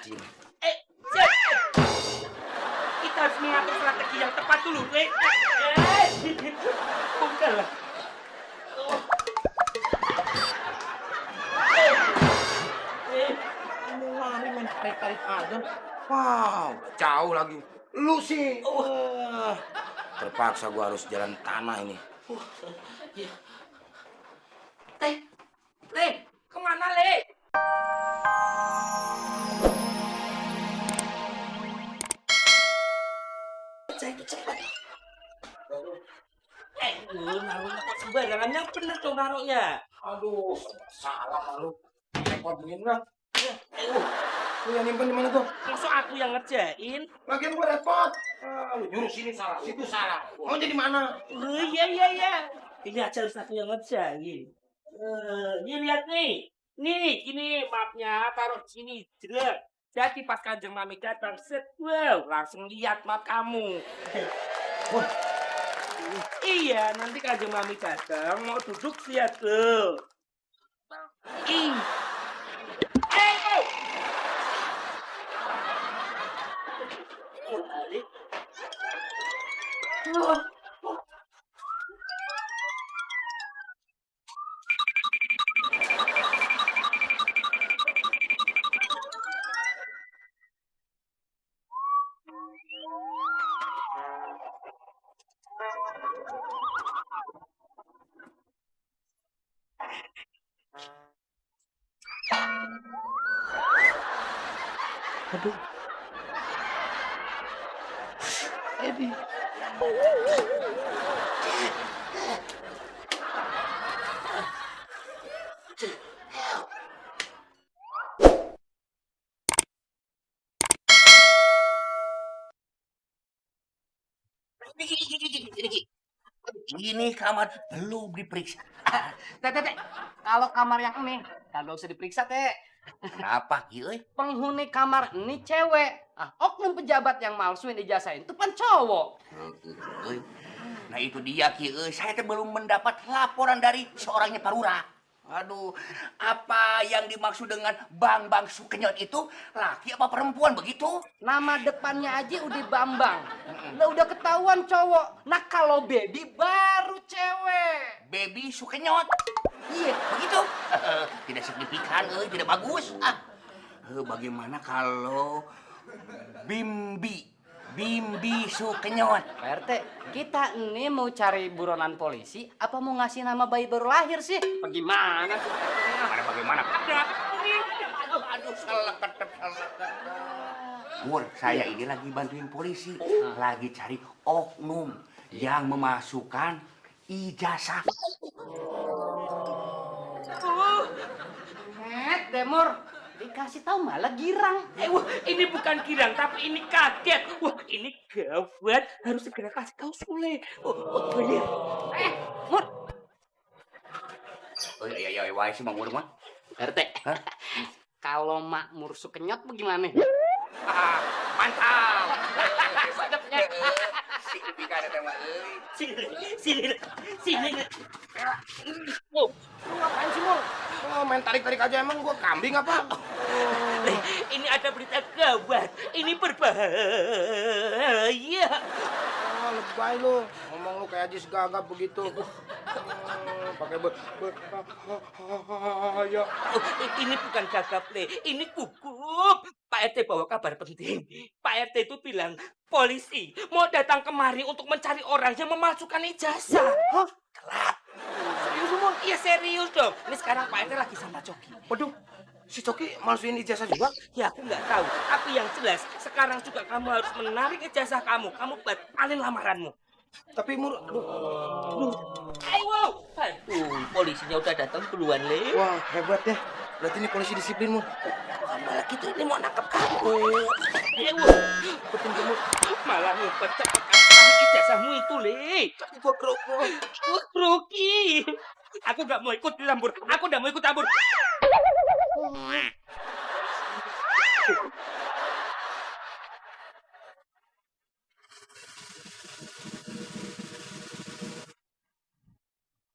kecil. Cek. Kita harus mengatur strategi yang tepat dulu, Le. Bukan lah. Kamu lari main tarik-tarik aja. Wow, jauh lagi. Lu sih. Terpaksa gua harus jalan tanah ini. Ya. Le, kemana, Le? Cek cepat. Naruhnya kok sembarangan, yang bener dong naruhnya. Aduh, salah lu. Repot begini lah. Lu yang nyimpen di mana tuh? Masuk aku yang ngerjain. Lagian gua repot. Lu nyuruh sini salah, situ salah. Mau jadi mana? Oh iya. Ini aja harus aku yang ngerjain. Ini lihat nih. Nih, ini mapnya taruh di sini. Jelek. Jadi pas Kanjeng Mami datang, set, wow, langsung lihat map kamu. Wah, Iya, nanti Kanjeng Mami datang, mau duduk lihat tuh. Ih. Oh! Balik. Oh. Aduh. Ebi. Ini kamar belum diperiksa. Teh, kalau kamar yang ini kagak usah diperiksa, Teh. Kenapa, Ki? Euy? Penghuni kamar ini cewek. Oknum pejabat yang malsuin ijazah itu kan cowok. Euy. Nah itu dia, Ki. Saya teh belum mendapat laporan dari seorangnya Parura. Aduh, apa yang dimaksud dengan Bang Sukenyot itu laki apa perempuan begitu? Nama depannya aja udah Bambang. Lah udah ketahuan cowok. Nah kalau baby baru cewek. Baby Sukenyot. Iya. Begitu? Tidak signifikan, tidak bagus. Bagaimana kalau Bimbi Sukenyot? Pak RT, kita ini mau cari buronan polisi apa mau ngasih nama bayi baru lahir sih? Bagaimana sih? Bagaimana? Aduh, salah. Pur, saya ini lagi bantuin polisi. Lagi cari oknum yang memasukkan ijazah. Demor, dikasih tahu malah girang. Wah, ini bukan girang, tapi ini kaget. Wah, ini gawat. Harus segera kasih tahu Sule. Iya. Mur. Oh iya, wah sih Mang Mur mah. RT, kalau Makmur Sukenyot bagaimana? Mantap. Sedapnya. Signifikan eta mah euy. Sini. lu ngapain sih, Mul? Oh, main tarik-tarik aja, emang gua kambing apa? Ini ada berita gawat. Ini berbahaya. Lebay lu. Ngomong lu kayak Ajis Gagap begitu. Pakai ya. Ini bukan gagap, Le. Ini gugup. Pak RT bawa kabar penting. Pak RT itu bilang polisi mau datang kemari untuk mencari orang yang memalsukan ijazah. Hah? Telat. Serius, Mon? Iya serius dong. Ini sekarang Pak RT lagi sama Coki. Waduh, si Coki malsuin ijazah juga? Ya aku nggak tahu. Tapi yang jelas sekarang juga kamu harus menarik ijazah kamu. Kamu batalin lamaranmu. Tapi Mur, aduh. Ayo. Aduh, polisinya udah datang duluan, Le. Wah, hebat ya. Berarti ini polisi disiplin, Mur. Malah gitu ini mau nangkep kamu. Ayo. Betul, Mur. Malah ngumpet cepat ijazahmu itu, Le. Tapi gua grogi. Grogi. Aku nggak mau ikut campur. Aku nggak mau ikut campur.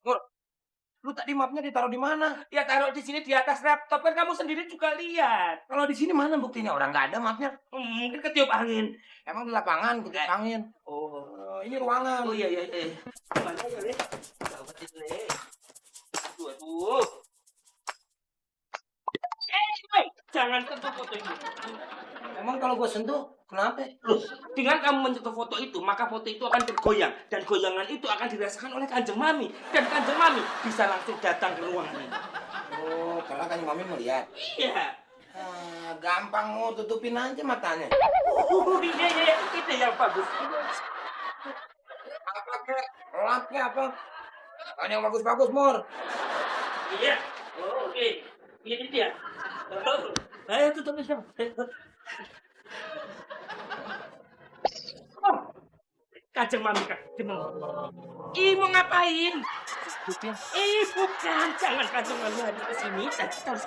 Mur, lu Lu tadi mapnya ditaruh di mana? Ya taruh di sini di atas laptop kan kamu sendiri juga lihat. Kalau di sini mana buktinya? Orang nggak ada mapnya. Mungkin ketiup angin. Emang di lapangan, kutiup angin. Oh. Ini ruangan. Oh iya. Mana ya, Le? Gawat ini, Le. Aduh. Woi, jangan sentuh foto itu. Emang kalau gue sentuh, kenapa? Loh, dengan kamu menyentuh foto itu, maka foto itu akan bergoyang. Dan goyangan itu akan dirasakan oleh Kanjeng Mami. Dan Kanjeng Mami bisa langsung datang ke ruangan ini. Oh, karena kan mami melihat. Iya. Gampang mau tutupin aja matanya. Iya. Itu yang bagus. Apa kek? Lapnya apa? Kan yang bagus-bagus, Mur. Iya. Oh, oke. Ini dia. Oh. Ayo tutupin dong. Oh. Kanjeng Mami. Ih, mau ngapain? Tutupin. Bukan. Jangan Kanjeng Mami ada di sini. Kita harus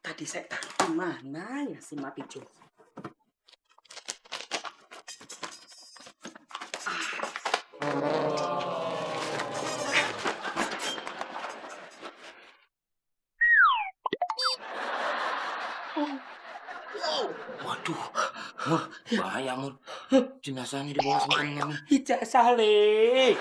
tadi saya taruh di mana ya si Mapijo? Waduh, Mur, bahaya, Mur. Jenazahnya dibawa sama mami. Ijazah, Le.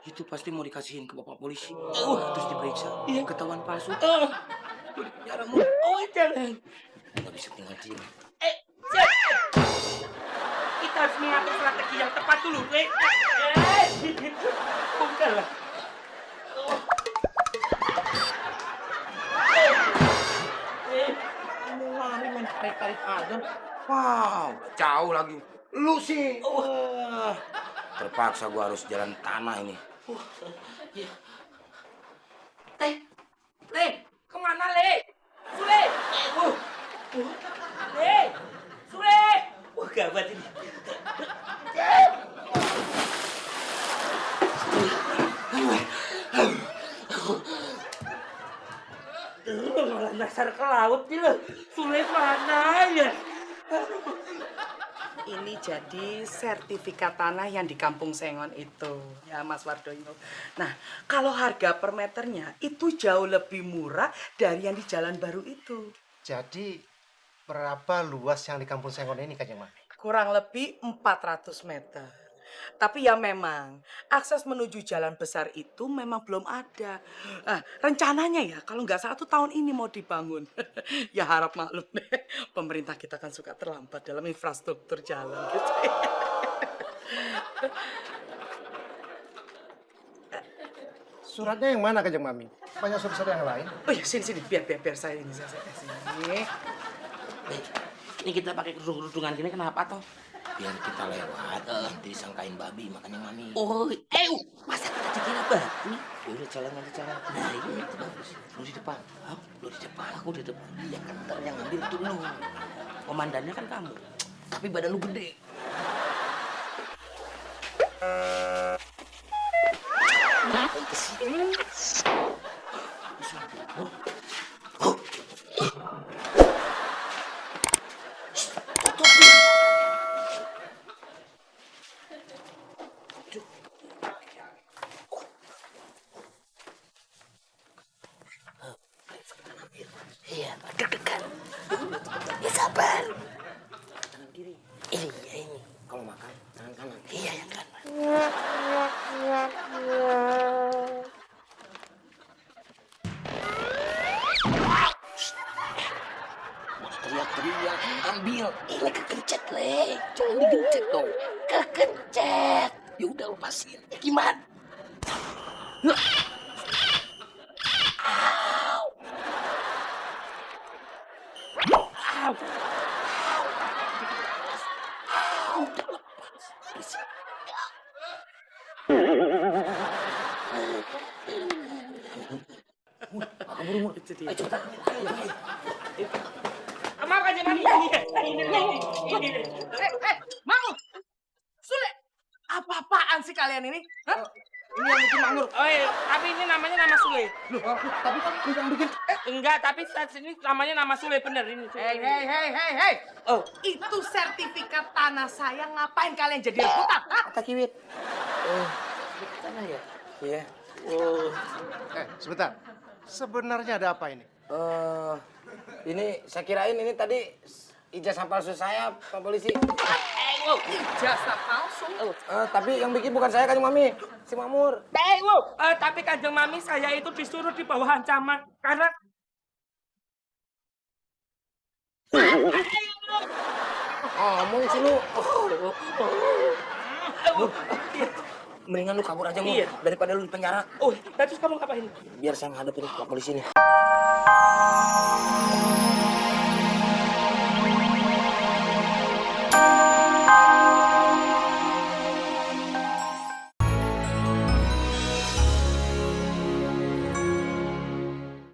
Itu pasti mau dikasihin ke bapak polisi. Terus diperiksa. Ketahuan palsu. Di penjara, Mur. Oh, jangan. Nggak bisa tinggal diam. Siap. Kita harus mengatur strategi yang tepat dulu, Le. Bukan lah. Kamu lari main tarik-tarik aja. Wow, jauh lagi. Lu sih. Terpaksa gua harus jalan tanah ini. Le, kemana, Le? Sule! Le! Sule! Wah, gawat ini. Malah dasar ke laut nih lo. Sule mana ya? Ini jadi sertifikat tanah yang di Kampung Sengon itu, ya Mas Wardoyo. Nah, kalau harga per meternya itu jauh lebih murah dari yang di Jalan Baru itu. Jadi berapa luas yang di Kampung Sengon ini, Kanjeng Mami? Kurang lebih 400 meter. Tapi ya memang, akses menuju jalan besar itu memang belum ada. Nah, rencananya ya, kalau nggak salah tuh tahun ini mau dibangun. Ya harap maklum deh, pemerintah kita kan suka terlambat dalam infrastruktur jalan gitu. Suratnya yang mana, Kanjeng Mami? Banyak surat-surat yang lain. Oh ya, sini, biar saya ini, saya sini. Ini kita pakai kerudungan gini kenapa toh? Biar kita lewat, nanti disangkain babi, makanya mami. Oh, masa kita dikira babi? Ya udah jalan nanti jalan. Nah, ini itu bagus. Lu di depan. Lu di depan. Aku di depan. Ya kan ntar yang ngambil itu lu. Komandannya kan kamu. Tapi badan lu gede. Iya, deg-degan. Ya sabar. Tangan kiri. Ini. Kalau makan, tangan kanan. Iya, yang kanan. Teriak-teriak, ambil. Ini kekencet, Le. Jangan digencet dong. Kekencet. Ya udah lepasin. Gimana? Maaf aja, Mami. Ini. Mau! Sule! Apa-apaan sih kalian ini? Hah? Ini yang bikin makmur. Oh iya, tapi ini namanya nama Sule. Loh, tapi kan yang bikin... Enggak, tapi saat ini namanya nama Sule bener ini. Hei. Oh, itu sertifikat tanah saya. Ngapain kalian jadi rebutan? Hah? Kata Kiwit. Sana ya? Iya. Sebentar. Sebenarnya ada apa ini? Ini saya kirain ini tadi ijazah palsu saya, Pak Polisi. Ijazah palsu. Tapi yang bikin bukan saya, Kanjeng Mami. Si Makmur. Tapi Kanjeng Mami saya itu disuruh di bawah ancaman karena Ngomong sih lu. Mendingan lu kabur aja, Mu. Iya. Daripada lu di penjara. terus kamu ngapain? Biar saya ngadepin Pak Polisi nih.